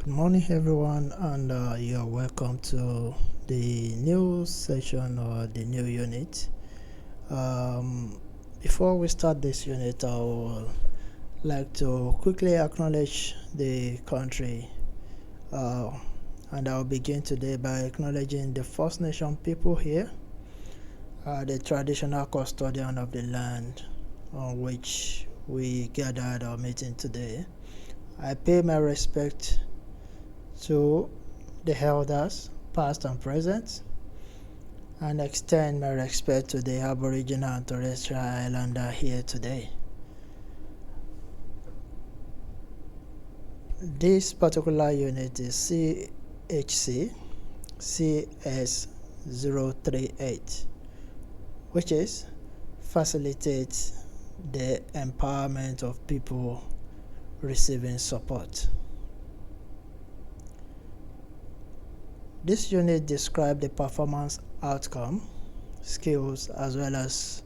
Good morning, everyone, and you're welcome to the new session or the new unit. Before we start this unit, I would like to quickly acknowledge the country, and I'll begin today by acknowledging the First Nation people here, the traditional custodian of the land on which we gathered our meeting today. I pay my respect to the elders, past and present, and extend my respect to the Aboriginal and Torres Strait Islander here today. This particular unit is CHCCCS038, which is Facilitate the Empowerment of People Receiving Support. This unit describes the performance outcome, skills, as well as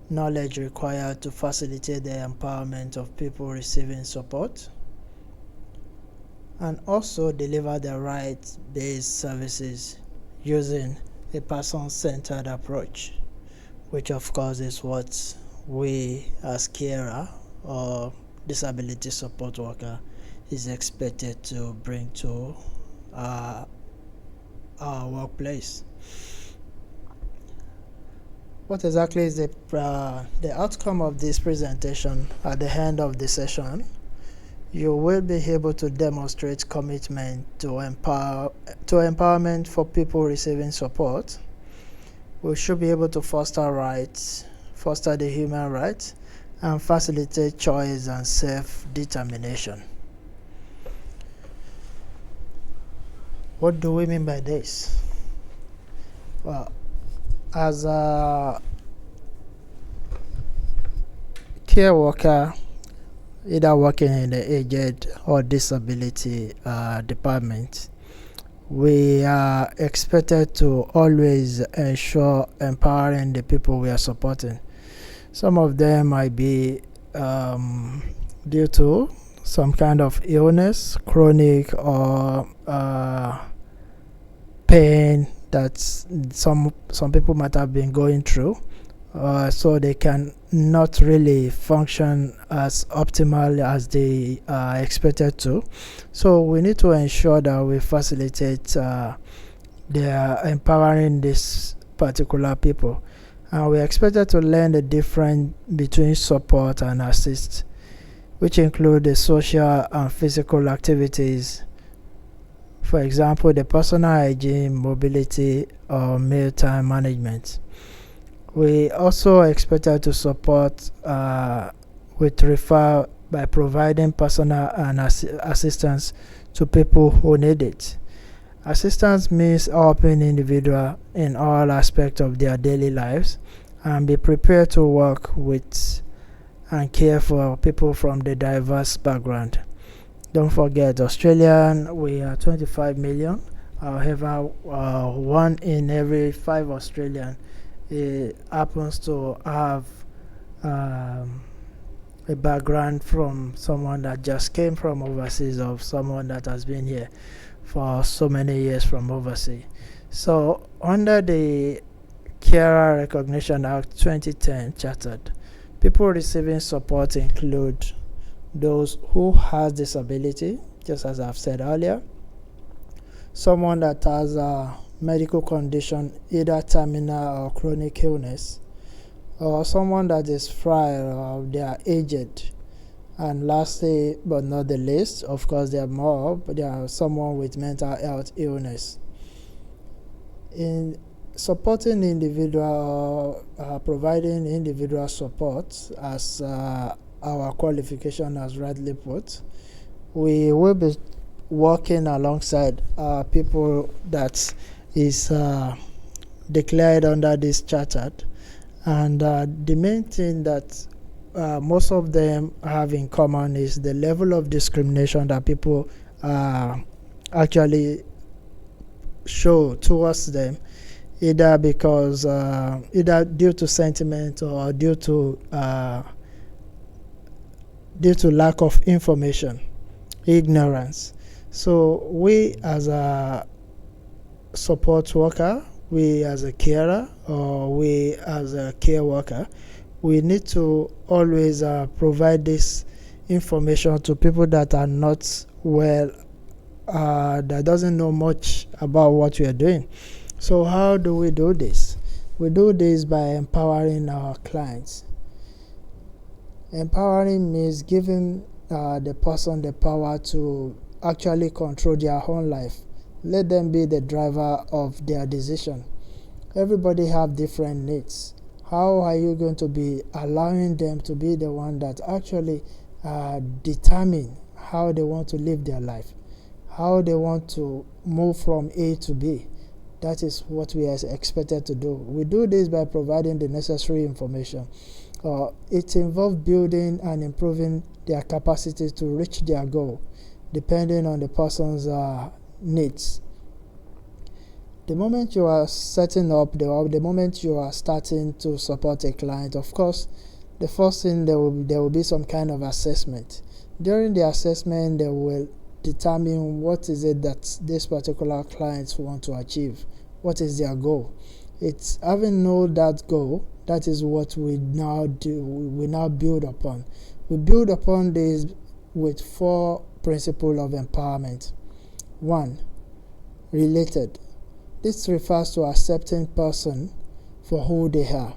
knowledge required to facilitate the empowerment of people receiving support, and also deliver the right-based services using a person-centered approach, which of course is what we as carer or disability support worker is expected to bring to our workplace. What exactly is the outcome of this presentation? At the end of the session, you will be able to demonstrate commitment to empowerment for people receiving support. We should be able to foster rights, foster the human rights, and facilitate choice and self-determination. What do we mean by this? Well, as a care worker, either working in the aged or disability department, we are expected to always ensure empowering the people we are supporting. Some of them might be due to some kind of illness, chronic or pain that some people might have been going through, so they can not really function as optimal as they are expected to. So we need to ensure that we facilitate their empowering these particular people. And we're expected to learn the difference between support and assist, which include the social and physical activities. For example, the personal hygiene, mobility, or mealtime management. We also expected to support with referral by providing personal and assistance to people who need it. Assistance means helping individuals in all aspects of their daily lives and be prepared to work with and care for people from the diverse background. Don't forget, Australian, we are 25 million. However, 1 in every 5 Australian happens to have a background from someone that just came from overseas or someone that has been here for so many years from overseas. So under the Carer Recognition Act 2010 chartered, people receiving support include those who has disability, just as I've said earlier, someone that has a medical condition, either terminal or chronic illness, or someone that is frail or they are aged. And lastly, but not the least, of course there are more, but there are someone with mental health illness. In supporting individual, providing individual support, as our qualification has rightly put, we will be working alongside people that is declared under this charter. And the main thing that most of them have in common is the level of discrimination that people actually show towards them, either because either due to sentiment or due to lack of information, ignorance. So we as a support worker, we as a carer, or we as a care worker, we need to always provide this information to people that are not well, that doesn't know much about what we are doing. So how do we do this? We do this by empowering our clients. Empowering means giving the person the power to actually control their own life. Let them be the driver of their decision. Everybody have different needs. How are you going to be allowing them to be the one that actually determine how they want to live their life, how they want to move from A to B? That is what we are expected to do. We do this by providing the necessary information. It involves building and improving their capacity to reach their goal, depending on the person's needs. The moment you are setting up, the moment you are starting to support a client, of course, the first thing there will be some kind of assessment. During the assessment, they will determine what is it that this particular clients want to achieve. What is their goal? It's having known that goal. That is what we now do. We now build upon. We build upon this with 4 principles of empowerment. 1. Related. This refers to accepting person for who they are.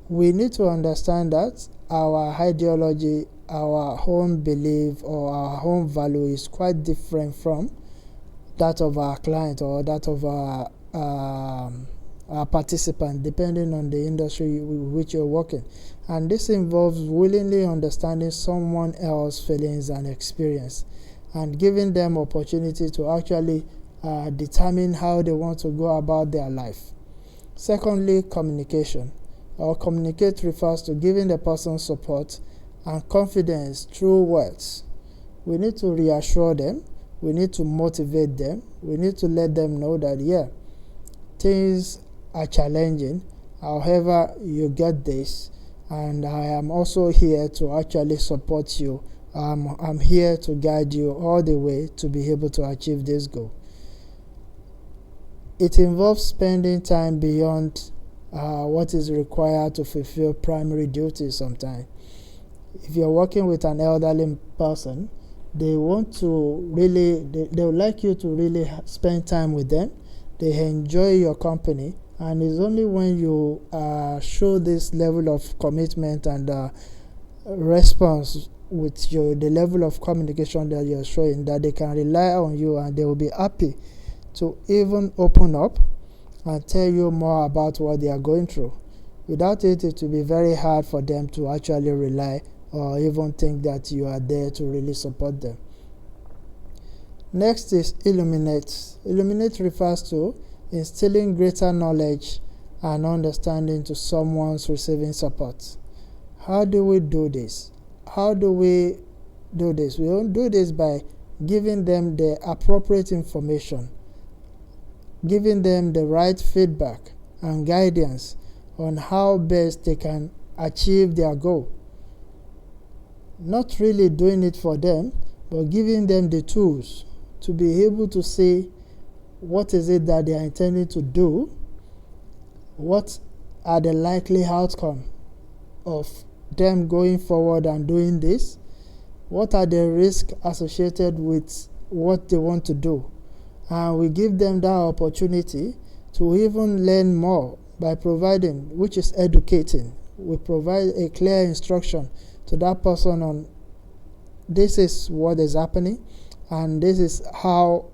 We need to understand that our ideology, our own belief, or our own value is quite different from that of our client or that of our participant, depending on the industry with which you're working. And this involves willingly understanding someone else's feelings and experience and giving them opportunity to actually determine how they want to go about their life. Secondly, communication. Communicate refers to giving the person support and confidence through words. We need to reassure them. We need to motivate them. We need to let them know that, things are challenging. However, you get this, and I am also here to actually support you. I'm here to guide you all the way to be able to achieve this goal. It involves spending time beyond what is required to fulfill primary duties sometimes. If you're working with an elderly person, they want to really, they would like you to really spend time with them. They enjoy your company, and it's only when you show this level of commitment and response with the level of communication that you're showing that they can rely on you, and they will be happy to even open up and tell you more about what they are going through. Without it, it will be very hard for them to actually rely or even think that you are there to really support them. Next is illuminate. Illuminate refers to instilling greater knowledge and understanding to someone's receiving support. How do we do this? How do we do this? We don't do this by giving them the appropriate information, giving them the right feedback and guidance on how best they can achieve their goal. Not really doing it for them, but giving them the tools to be able to see what is it that they are intending to do, what are the likely outcome of them going forward and doing this, what are the risks associated with what they want to do. And we give them that opportunity to even learn more by providing, which is educating. We provide a clear instruction to that person on this is what is happening and this is how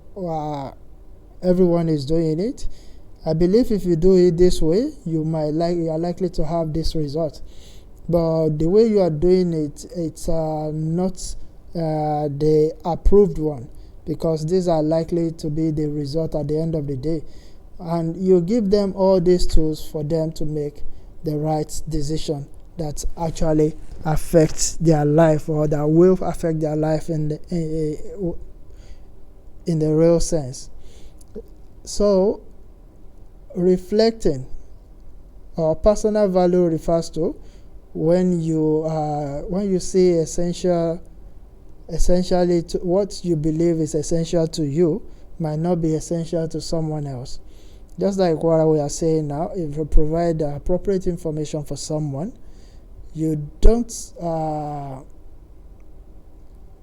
everyone is doing it. I believe if you do it this way, you are likely to have this result. But the way you are doing it, it's not the approved one, because these are likely to be the result at the end of the day. And you give them all these tools for them to make the right decision that actually affects their life, or that will affect their life in the real sense. So, reflecting or personal value refers to when you see essential essentially what you believe is essential to you might not be essential to someone else. Just like what we are saying now, if you provide the appropriate information for someone, you don't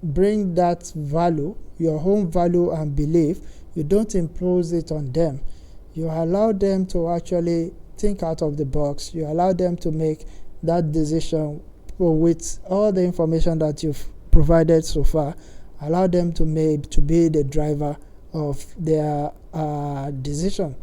bring that value, your own value and belief, you don't impose it on them. You allow them to actually think out of the box. You allow them to make that decision with all the information that you've provided so far. Allow them to be the driver of their decision.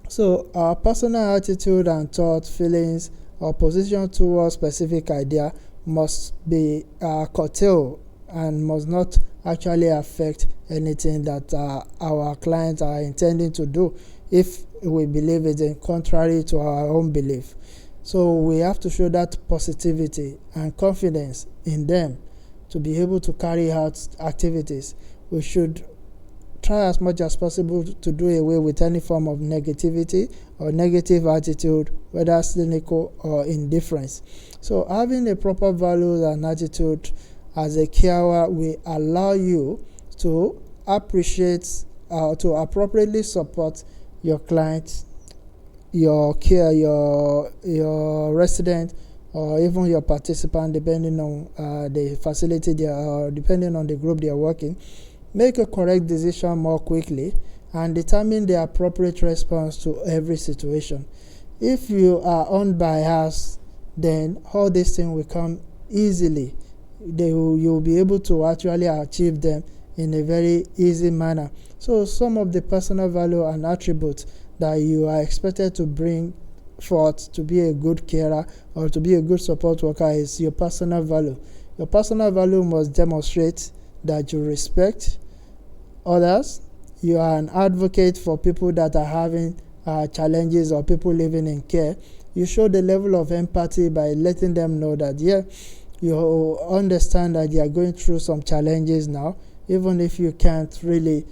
So our personal attitude and thoughts, feelings, or position towards specific idea must be curtailed and must not actually affect anything that our clients are intending to do if we believe it is contrary to our own belief. So we have to show that positivity and confidence in them to be able to carry out activities. We should try as much as possible to do away with any form of negativity or negative attitude, whether cynical or indifference. So having a proper values and attitude as a carer will allow you to appreciate to appropriately support your clients, your care, your resident, or even your participant, depending on the facility they are, depending on the group they are working. Make a correct decision more quickly and determine the appropriate response to every situation. If you are unbiased, then all these things will come easily. You'll be able to actually achieve them in a very easy manner. So some of the personal value and attributes that you are expected to bring forth to be a good carer or to be a good support worker is your personal value. Your personal value must demonstrate that you respect others, you are an advocate for people that are having challenges or people living in care. You show the level of empathy by letting them know that you understand that they are going through some challenges now. Even if you can't really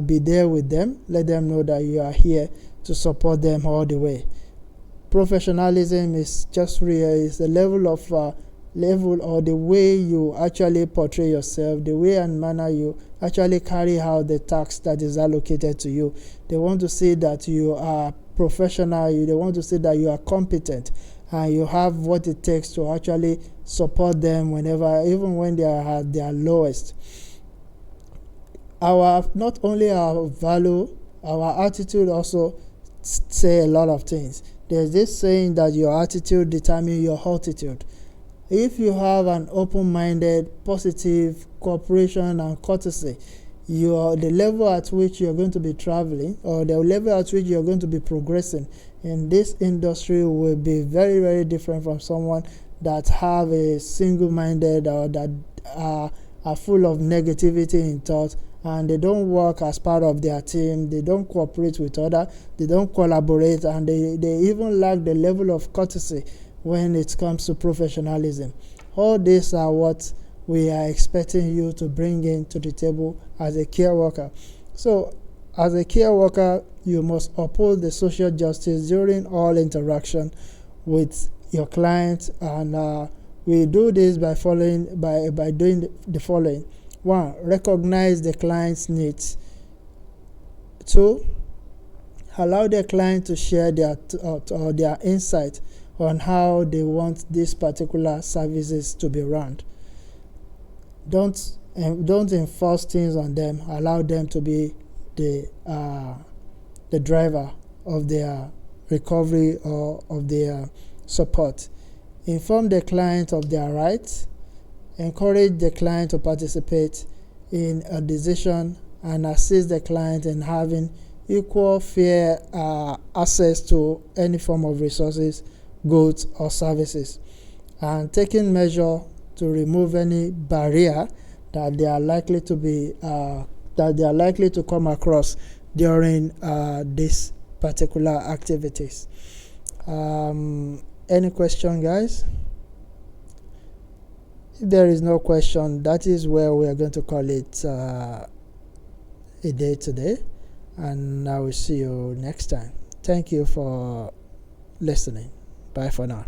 be there with them, let them know that you are here to support them all the way. Professionalism is just real, is the level or the way you actually portray yourself, the way and manner you actually carry out the task that is allocated to you. They want to see that you are professional, they want to see that you are competent and you have what it takes to actually support them even when they are at their lowest. Not only our value, our attitude also say a lot of things. There's this saying that your attitude determines your altitude. If you have an open-minded, positive cooperation and courtesy, the level at which you're going to be traveling or the level at which you're going to be progressing in this industry will be very, very different from someone that have a single-minded or that are full of negativity in thought, and they don't work as part of their team, they don't cooperate with others, they don't collaborate, and they even lack the level of courtesy when it comes to professionalism. All these are what we are expecting you to bring into the table as a care worker. So as a care worker, you must uphold the social justice during all interaction with your client, and we do this by doing the following. 1. Recognize the client's needs. 2. Allow the client to share their insight on how they want these particular services to be run. Don't enforce things on them. Allow them to be the driver of their recovery or of their support. Inform the client of their rights. Encourage the client to participate in a decision and assist the client in having equal, fair access to any form of resources, goods, or services, and taking measure to remove any barrier that they are likely to come across during these particular activities. Any question, guys? If there is no question, that is where we are going to call it a day today, and I will see you next time. Thank you for listening. Bye for now.